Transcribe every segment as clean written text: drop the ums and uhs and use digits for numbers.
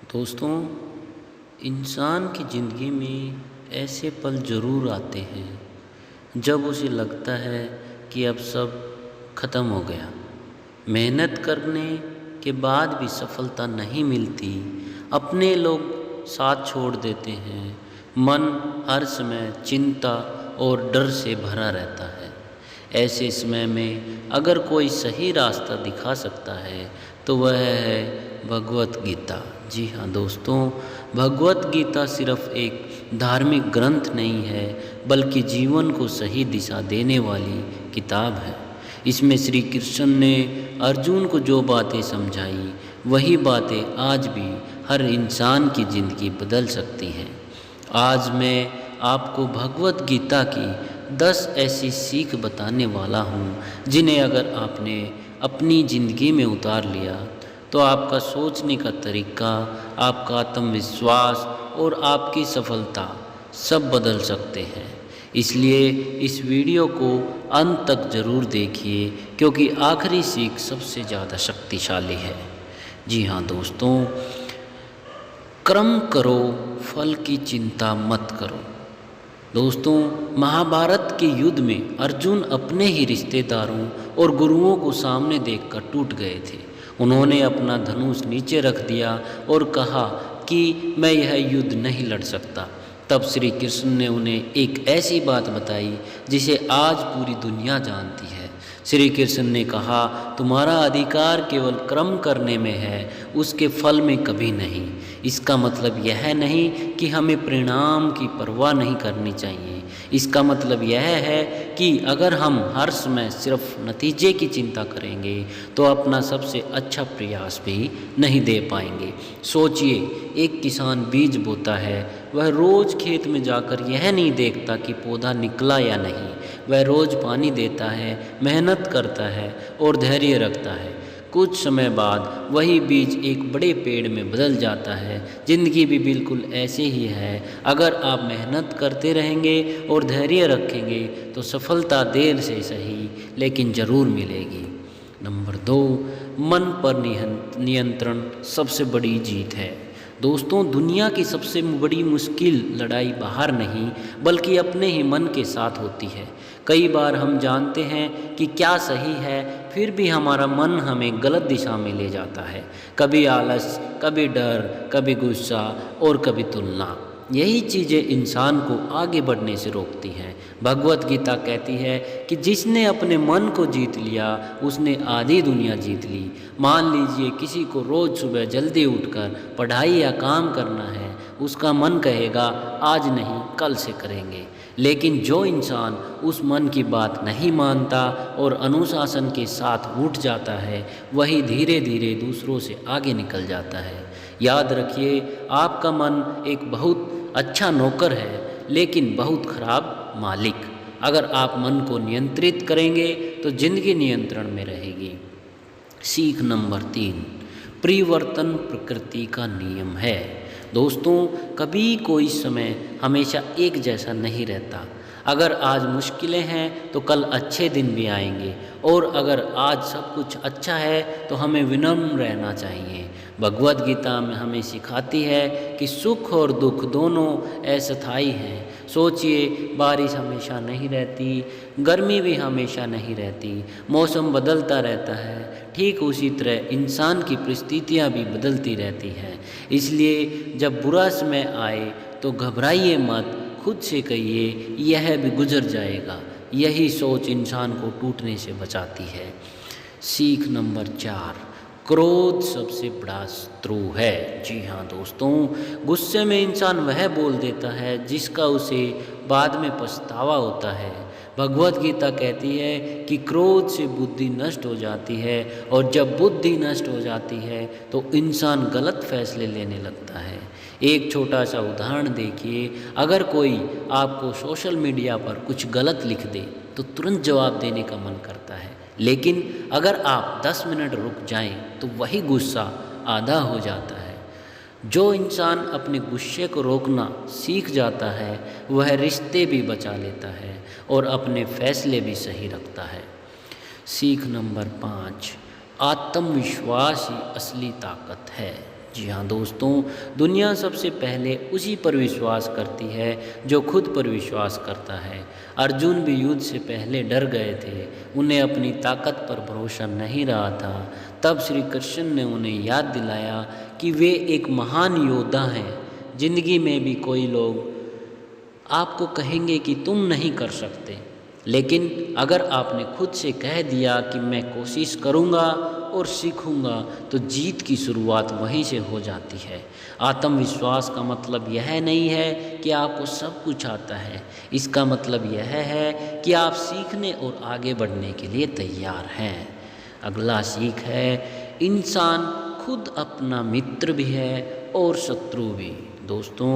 दोस्तों, इंसान की ज़िंदगी में ऐसे पल ज़रूर आते हैं जब उसे लगता है कि अब सब ख़त्म हो गया। मेहनत करने के बाद भी सफलता नहीं मिलती, अपने लोग साथ छोड़ देते हैं, मन हर समय चिंता और डर से भरा रहता है। ऐसे समय में अगर कोई सही रास्ता दिखा सकता है तो वह है भगवत गीता। जी हाँ दोस्तों, भगवत गीता सिर्फ एक धार्मिक ग्रंथ नहीं है बल्कि जीवन को सही दिशा देने वाली किताब है। इसमें श्री कृष्ण ने अर्जुन को जो बातें समझाई वही बातें आज भी हर इंसान की ज़िंदगी बदल सकती हैं। आज मैं आपको भगवत गीता की 10 ऐसी सीख बताने वाला हूँ जिन्हें अगर आपने अपनी ज़िंदगी में उतार लिया तो आपका सोचने का तरीका, आपका आत्मविश्वास और आपकी सफलता सब बदल सकते हैं। इसलिए इस वीडियो को अंत तक ज़रूर देखिए क्योंकि आखिरी सीख सबसे ज़्यादा शक्तिशाली है। जी हाँ दोस्तों, कर्म करो, फल की चिंता मत करो। दोस्तों, महाभारत के युद्ध में अर्जुन अपने ही रिश्तेदारों और गुरुओं को सामने देखकर टूट गए थे। उन्होंने अपना धनुष नीचे रख दिया और कहा कि मैं यह युद्ध नहीं लड़ सकता। तब श्री कृष्ण ने उन्हें एक ऐसी बात बताई जिसे आज पूरी दुनिया जानती है। श्री कृष्ण ने कहा, तुम्हारा अधिकार केवल कर्म करने में है, उसके फल में कभी नहीं। इसका मतलब यह नहीं कि हमें परिणाम की परवाह नहीं करनी चाहिए। इसका मतलब यह है कि अगर हम हर समय सिर्फ नतीजे की चिंता करेंगे तो अपना सबसे अच्छा प्रयास भी नहीं दे पाएंगे। सोचिए, एक किसान बीज बोता है, वह रोज़ खेत में जाकर यह नहीं देखता कि पौधा निकला या नहीं। वह रोज़ पानी देता है, मेहनत करता है और धैर्य रखता है। कुछ समय बाद वही बीज एक बड़े पेड़ में बदल जाता है। ज़िंदगी भी बिल्कुल ऐसे ही है। अगर आप मेहनत करते रहेंगे और धैर्य रखेंगे तो सफलता देर से सही लेकिन ज़रूर मिलेगी। नंबर 2, मन पर नियंत्रण सबसे बड़ी जीत है। दोस्तों, दुनिया की सबसे बड़ी मुश्किल लड़ाई बाहर नहीं बल्कि अपने ही मन के साथ होती है। कई बार हम जानते हैं कि क्या सही है, फिर भी हमारा मन हमें गलत दिशा में ले जाता है। कभी आलस, कभी डर, कभी गुस्सा और कभी तुलना। यही चीज़ें इंसान को आगे बढ़ने से रोकती हैं। भगवत गीता कहती है कि जिसने अपने मन को जीत लिया उसने आधी दुनिया जीत ली। मान लीजिए किसी को रोज़ सुबह जल्दी उठकर पढ़ाई या काम करना है, उसका मन कहेगा आज नहीं कल से करेंगे। लेकिन जो इंसान उस मन की बात नहीं मानता और अनुशासन के साथ उठ जाता है, वही धीरे धीरे दूसरों से आगे निकल जाता है। याद रखिए, आपका मन एक बहुत अच्छा नौकर है लेकिन बहुत खराब मालिक। अगर आप मन को नियंत्रित करेंगे तो जिंदगी नियंत्रण में रहेगी। सीख नंबर 3, परिवर्तन प्रकृति का नियम है। दोस्तों, कभी कोई समय हमेशा एक जैसा नहीं रहता। अगर आज मुश्किलें हैं तो कल अच्छे दिन भी आएंगे, और अगर आज सब कुछ अच्छा है तो हमें विनम्र रहना चाहिए। भगवत गीता में हमें सिखाती है कि सुख और दुख दोनों अस्थायी हैं। सोचिए, बारिश हमेशा नहीं रहती, गर्मी भी हमेशा नहीं रहती, मौसम बदलता रहता है। ठीक उसी तरह इंसान की परिस्थितियाँ भी बदलती रहती हैं। इसलिए जब बुरा समय आए तो घबराइए मत, खुद से कहिए यह भी गुजर जाएगा। यही सोच इंसान को टूटने से बचाती है। सीख नंबर 4, क्रोध सबसे बड़ा शत्रु है। जी हाँ दोस्तों, गुस्से में इंसान वह बोल देता है जिसका उसे बाद में पछतावा होता है। भगवत गीता कहती है कि क्रोध से बुद्धि नष्ट हो जाती है, और जब बुद्धि नष्ट हो जाती है तो इंसान गलत फैसले लेने लगता है। एक छोटा सा उदाहरण देखिए, अगर कोई आपको सोशल मीडिया पर कुछ गलत लिख दे तो तुरंत जवाब देने का मन करता है, लेकिन अगर आप 10 मिनट रुक जाएं तो वही गुस्सा आधा हो जाता है। जो इंसान अपने गुस्से को रोकना सीख जाता है वह रिश्ते भी बचा लेता है और अपने फैसले भी सही रखता है। सीख नंबर 5, आत्मविश्वास ही असली ताकत है। जी हाँ दोस्तों, दुनिया सबसे पहले उसी पर विश्वास करती है जो खुद पर विश्वास करता है। अर्जुन भी युद्ध से पहले डर गए थे, उन्हें अपनी ताकत पर भरोसा नहीं रहा था। तब श्री कृष्ण ने उन्हें याद दिलाया कि वे एक महान योद्धा हैं। जिंदगी में भी कोई लोग आपको कहेंगे कि तुम नहीं कर सकते, लेकिन अगर आपने खुद से कह दिया कि मैं कोशिश करूँगा और सीखूँगा, तो जीत की शुरुआत वहीं से हो जाती है। आत्मविश्वास का मतलब यह नहीं है कि आपको सब कुछ आता है, इसका मतलब यह है कि आप सीखने और आगे बढ़ने के लिए तैयार हैं। अगला सीख है, इंसान खुद अपना मित्र भी है और शत्रु भी। दोस्तों,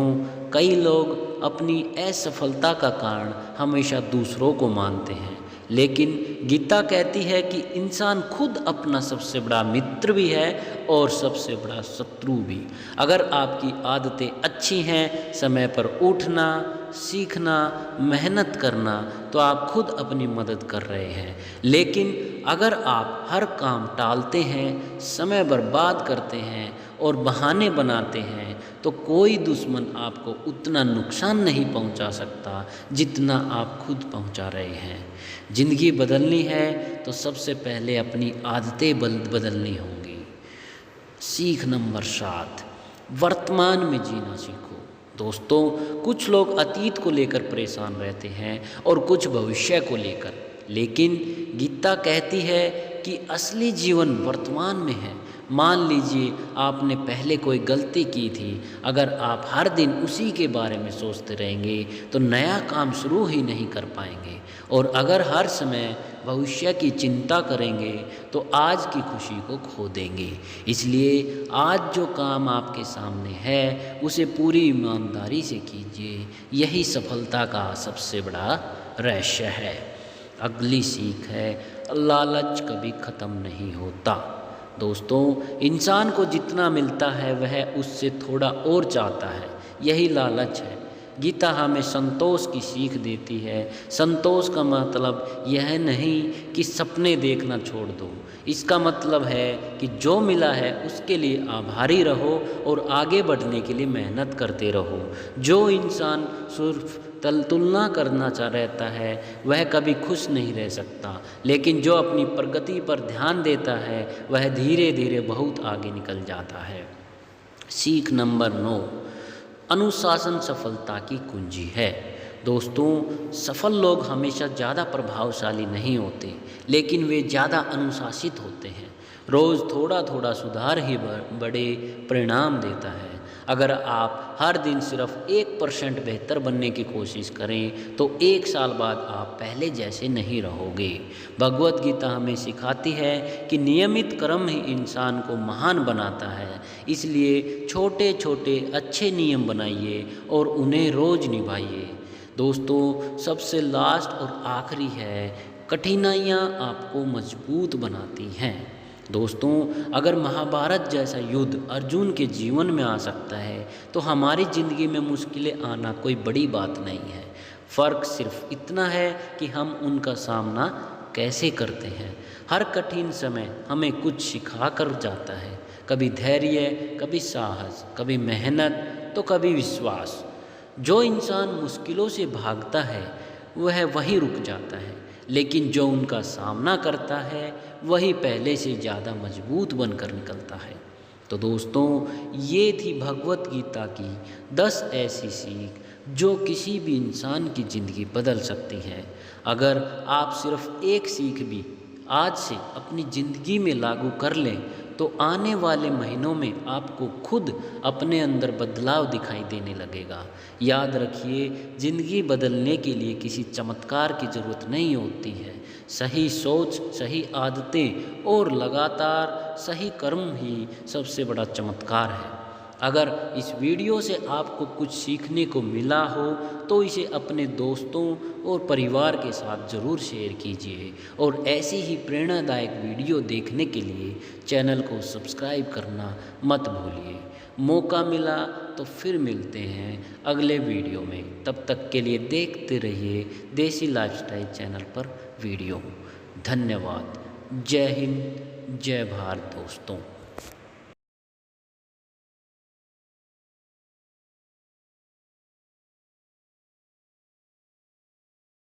कई लोग अपनी असफलता का कारण हमेशा दूसरों को मानते हैं, लेकिन गीता कहती है कि इंसान खुद अपना सबसे बड़ा मित्र भी है और सबसे बड़ा शत्रु भी। अगर आपकी आदतें अच्छी हैं, समय पर उठना, सीखना, मेहनत करना, तो आप खुद अपनी मदद कर रहे हैं। लेकिन अगर आप हर काम टालते हैं, समय बर्बाद करते हैं और बहाने बनाते हैं, तो कोई दुश्मन आपको उतना नुकसान नहीं पहुंचा सकता जितना आप खुद पहुंचा रहे हैं। ज़िंदगी बदलनी है तो सबसे पहले अपनी आदतें बदलनी होंगी। सीख नंबर 7, वर्तमान में जीना सीखो। दोस्तों, कुछ लोग अतीत को लेकर परेशान रहते हैं और कुछ भविष्य को लेकर, लेकिन गीता कहती है कि असली जीवन वर्तमान में है। मान लीजिए आपने पहले कोई गलती की थी, अगर आप हर दिन उसी के बारे में सोचते रहेंगे तो नया काम शुरू ही नहीं कर पाएंगे, और अगर हर समय भविष्य की चिंता करेंगे तो आज की खुशी को खो देंगे। इसलिए आज जो काम आपके सामने है उसे पूरी ईमानदारी से कीजिए, यही सफलता का सबसे बड़ा रहस्य है। अगली सीख है, लालच कभी ख़त्म नहीं होता। दोस्तों, इंसान को जितना मिलता है वह उससे थोड़ा और चाहता है, यही लालच है। गीता हमें संतोष की सीख देती है। संतोष का मतलब यह नहीं कि सपने देखना छोड़ दो, इसका मतलब है कि जो मिला है उसके लिए आभारी रहो और आगे बढ़ने के लिए मेहनत करते रहो। जो इंसान सिर्फ तुलना करना रहता है वह कभी खुश नहीं रह सकता, लेकिन जो अपनी प्रगति पर ध्यान देता है वह धीरे धीरे बहुत आगे निकल जाता है। सीख नंबर 9, अनुशासन सफलता की कुंजी है। दोस्तों, सफल लोग हमेशा ज़्यादा प्रभावशाली नहीं होते, लेकिन वे ज़्यादा अनुशासित होते हैं। रोज़ थोड़ा थोड़ा सुधार ही बड़े परिणाम देता है। अगर आप हर दिन सिर्फ 1% बेहतर बनने की कोशिश करें तो 1 साल बाद आप पहले जैसे नहीं रहोगे। भगवत गीता हमें सिखाती है कि नियमित कर्म ही इंसान को महान बनाता है। इसलिए छोटे छोटे अच्छे नियम बनाइए और उन्हें रोज़ निभाइए। दोस्तों, सबसे लास्ट और आखिरी है, कठिनाइयाँ आपको मजबूत बनाती हैं। दोस्तों, अगर महाभारत जैसा युद्ध अर्जुन के जीवन में आ सकता है तो हमारी ज़िंदगी में मुश्किलें आना कोई बड़ी बात नहीं है। फ़र्क सिर्फ इतना है कि हम उनका सामना कैसे करते हैं। हर कठिन समय हमें कुछ सिखा कर जाता है, कभी धैर्य, कभी साहस, कभी मेहनत तो कभी विश्वास। जो इंसान मुश्किलों से भागता है वह वहीं रुक जाता है, लेकिन जो उनका सामना करता है वही पहले से ज़्यादा मजबूत बनकर निकलता है। तो दोस्तों, ये थी भगवत गीता की 10 ऐसी सीख जो किसी भी इंसान की ज़िंदगी बदल सकती है। अगर आप सिर्फ एक सीख भी आज से अपनी ज़िंदगी में लागू कर लें तो आने वाले महीनों में आपको खुद अपने अंदर बदलाव दिखाई देने लगेगा। याद रखिए, ज़िंदगी बदलने के लिए किसी चमत्कार की ज़रूरत नहीं होती है। सही सोच, सही आदतें और लगातार सही कर्म ही सबसे बड़ा चमत्कार है। अगर इस वीडियो से आपको कुछ सीखने को मिला हो तो इसे अपने दोस्तों और परिवार के साथ ज़रूर शेयर कीजिए, और ऐसी ही प्रेरणादायक वीडियो देखने के लिए चैनल को सब्सक्राइब करना मत भूलिए। मौका मिला तो फिर मिलते हैं अगले वीडियो में। तब तक के लिए देखते रहिए देसी लाइफस्टाइल चैनल पर वीडियो। धन्यवाद। जय हिंद, जय भारत दोस्तों।